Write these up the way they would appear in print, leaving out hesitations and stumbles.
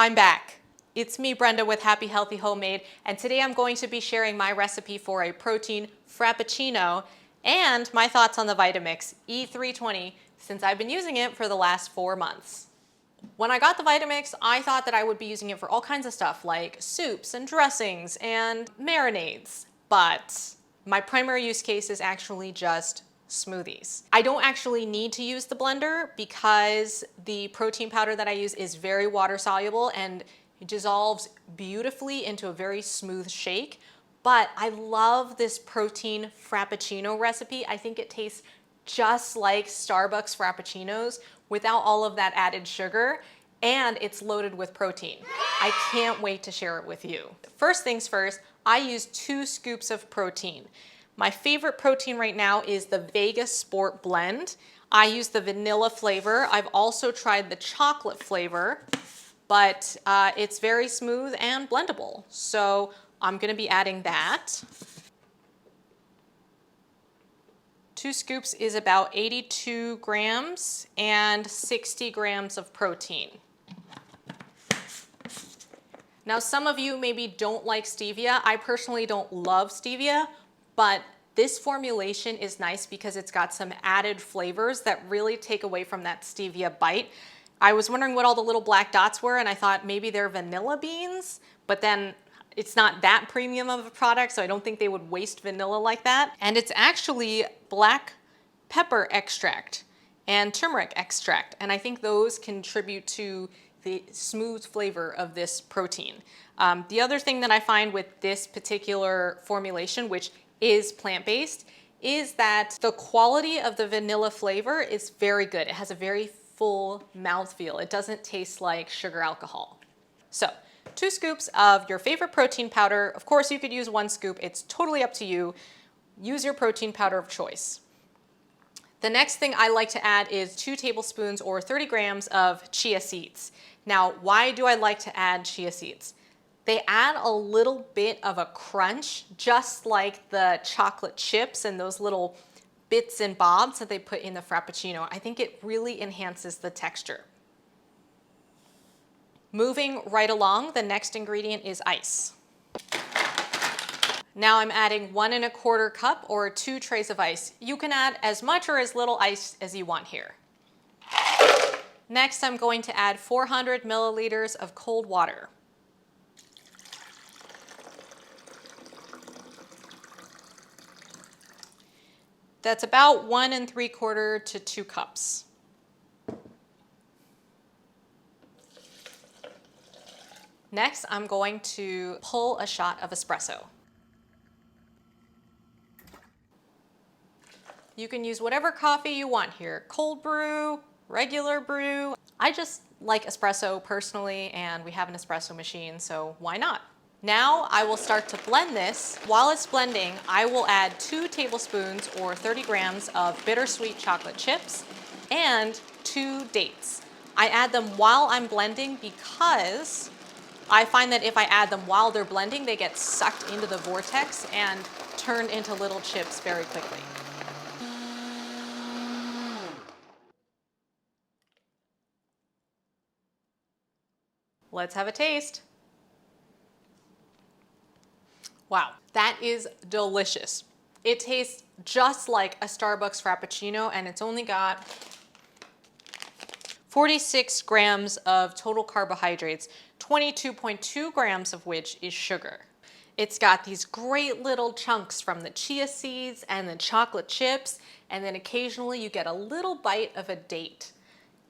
I'm back. It's me, Brenda, with Happy Healthy Homemade, and today I'm going to be sharing my recipe for a protein Frappuccino and my thoughts on the Vitamix E320 since I've been using it for the last 4 months. When I got the Vitamix, I thought that I would be using it for all kinds of stuff like soups and dressings and marinades, but my primary use case is actually just smoothies. I don't actually need to use the blender because the protein powder that I use is very water soluble and it dissolves beautifully into a very smooth shake. But I love this protein Frappuccino recipe. I think it tastes just like Starbucks Frappuccinos without all of that added sugar, and it's loaded with protein. I can't wait to share it with you. First things first, I use 2 scoops of protein. My favorite protein right now is the Vegas Sport Blend. I use the vanilla flavor. I've also tried the chocolate flavor, but it's very smooth and blendable. So I'm gonna be adding that. 2 scoops is about 82 grams and 60 grams of protein. Now, some of you maybe don't like stevia. I personally don't love stevia, but this formulation is nice because it's got some added flavors that really take away from that stevia bite. I was wondering what all the little black dots were, and I thought maybe they're vanilla beans, but then it's not that premium of a product, so I don't think they would waste vanilla like that. And it's actually black pepper extract and turmeric extract, and I think those contribute to the smooth flavor of this protein. The other thing that I find with this particular formulation, which is plant-based, is that the quality of the vanilla flavor is very good. It has a very full mouthfeel. It doesn't taste like sugar alcohol. So 2 scoops of your favorite protein powder. Of course, you could use 1 scoop. It's totally up to you. Use your protein powder of choice. The next thing I like to add is 2 tablespoons or 30 grams of chia seeds. Now, why do I like to add chia seeds? They add a little bit of a crunch, just like the chocolate chips and those little bits and bobs that they put in the Frappuccino. I think it really enhances the texture. Moving right along, the next ingredient is ice. Now I'm adding 1 1/4 cup or 2 trays of ice. You can add as much or as little ice as you want here. Next, I'm going to add 400 milliliters of cold water. That's about 1 3/4 to 2 cups. Next, I'm going to pull a shot of espresso. You can use whatever coffee you want here, cold brew, regular brew. I just like espresso personally, and we have an espresso machine, so why not? Now I will start to blend this. While it's blending, I will add 2 tablespoons or 30 grams of bittersweet chocolate chips and 2 dates. I add them while I'm blending because I find that if I add them while they're blending, they get sucked into the vortex and turned into little chips very quickly. Let's have a taste. Wow, that is delicious. It tastes just like a Starbucks Frappuccino, and it's only got 46 grams of total carbohydrates, 22.2 grams of which is sugar. It's got these great little chunks from the chia seeds and the chocolate chips, and then occasionally you get a little bite of a date.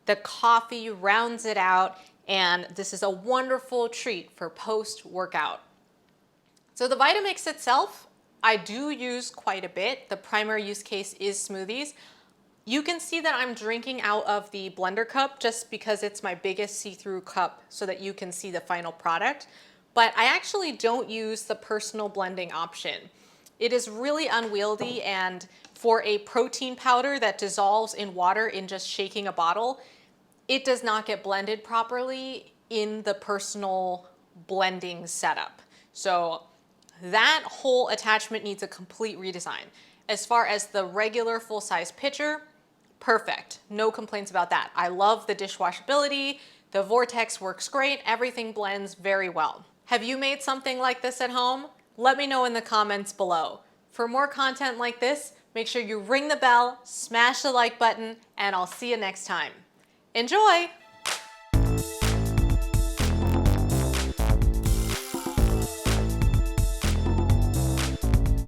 The coffee rounds it out, and this is a wonderful treat for post-workout. So the Vitamix itself, I do use quite a bit. The primary use case is smoothies. You can see that I'm drinking out of the blender cup just because it's my biggest see-through cup so that you can see the final product. But I actually don't use the personal blending option. It is really unwieldy, and for a protein powder that dissolves in water in just shaking a bottle, it does not get blended properly in the personal blending setup. So that whole attachment needs a complete redesign. As far as the regular full-size pitcher, perfect. No complaints about that. I love the dishwashability. The vortex works great, everything blends very well. Have you made something like this at home? Let me know in the comments below. For more content like this, make sure you ring the bell, smash the like button, and I'll see you next time. Enjoy!